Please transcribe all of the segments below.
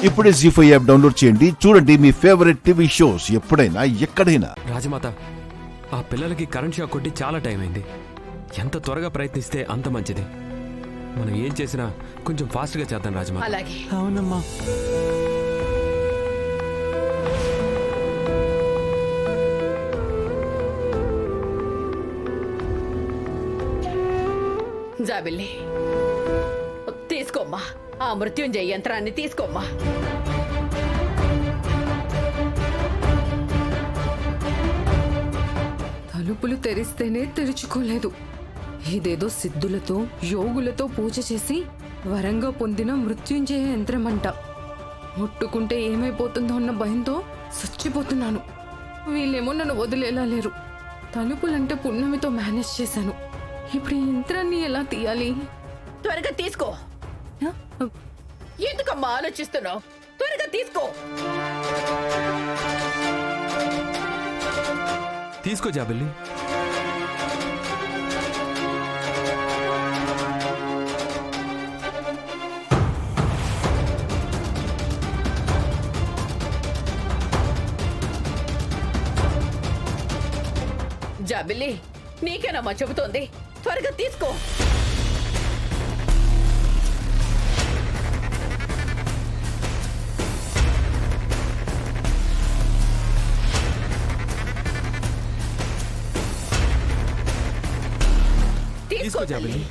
ఇప్పుడే జీ5 app download చేయండి. చూడండి మీ ఫేవరెట్ టీవీ షోస్ ఎప్పుడైనా ఎక్కడైనా. రాజమాత, ఆ పిల్లలకి కరెంట్ షాక్ కొట్టి చాలా టైం అయింది. ఎంత త్వరగా ప్రయత్నిస్తే అంత మంచిది. మనం ఏం చేసినా కొంచెం ఫాస్ట్గా చేద్దాం రాజమాత. అలాగే. అవునమ్మా. జాబిల్లి తీసుకోమ్మా, ఆ మృత్యుంజయ యంత్రాన్ని తీసుకోమ్మా. తలుపులు తెరిస్తేనే తెరుచుకోలేదు. ఇదేదో సిద్ధులతో యోగులతో పూజ చేసి వరంగా పొందిన మృత్యుంజయ యంత్రమంట. ముట్టుకుంటే ఏమైపోతుందో అన్న భయంతో చచ్చిపోతున్నాను. వీళ్ళేమో నన్ను వదిలేలా లేరు. తలుపులంటే పున్నమితో మేనేజ్ చేశాను. ఇప్పుడు ఈ యంత్రాన్ని ఎలా తీయాలి? త్వరగా తీసుకో. ఎందుకమ్మా ఆలోచిస్తున్నావు? త్వరగా తీసుకో. తీసుకో జాబిల్లి. జాబిల్లి, నీకేనమ్మా చెబుతోంది, త్వరగా తీసుకో. తీసుకో జాబిల్లి.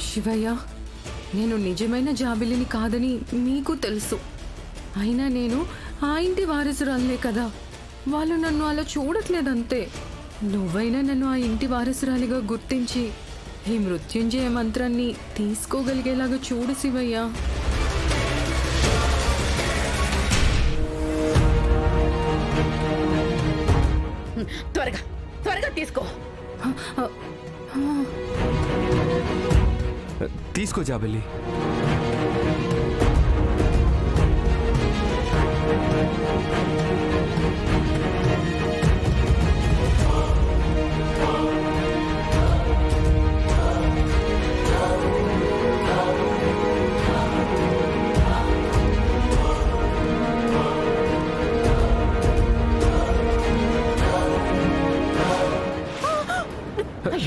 శివయ్య, నేను నిజమైన జాబిలిని కాదని మీకు తెలుసు. అయినా నేను ఆ ఇంటి వారసురాలే కదా. వాళ్ళు నన్ను అలా చూడట్లేదంతే. నువ్వైనా నన్ను ఆ ఇంటి వారసురాలిగా గుర్తించి ఈ మృత్యుంజయ మంత్రాన్ని తీసుకోగలిగేలాగా చూడు శివయ్య. త్వరగా త్వరగా తీసుకో. తీసుకో జాబిల్లి.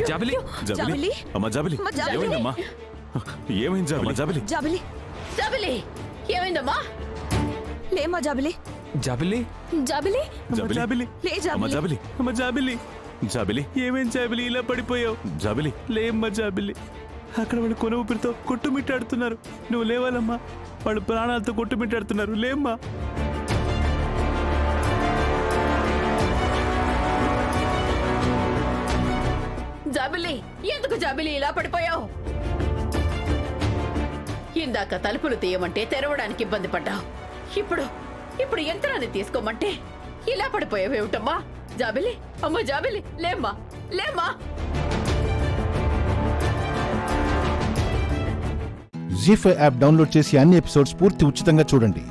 జాబిల్లి. జాబిలి అమ్మా, జాబిలి ఏమైందమ్మా? ఏమైంది జాబిలి? జాబిలి జాబిలి జాబిల్లి, ఏమైందమ్మా? లేమా జాబిలి. జాబిల్లి. జాబిలి జాబిలి లే అమ్మా, జాబిలి. జాబిలి అమ్మా, జాబిలి జాబిలి ఏమైంది జాబిలి? ఇలా పడిపోయావు జాబిలి. లేమ్మా జాబిలి. అక్కడ వాళ్ళు కొన ఊపిరితో కొట్టుమిట్టాడుతున్నారు. నువ్వు లేవాలమ్మా. వాళ్ళు ప్రాణాలతో కొట్టుమిట్టాడుతున్నారు. లేమ్మా. జాబిల్లి, ఎందుకు జాబిల్లి ఇలా పడిపోయావు? ఇందాక తలుపులు తీయమంటే తెరవడానికి ఇబ్బంది పడ్డావు. ఇప్పుడు యంత్రాన్ని తీసుకోమంటే ఇలా పడిపోయావేమిటమ్మా? జాబిల్లి, అమ్మా జాబిల్లి, లేమ్మా లేమ్మా. జీ5 యాప్ డౌన్లోడ్ చేసి అన్ని ఎపిసోడ్స్ పూర్తి ఉచితంగా చూడండి.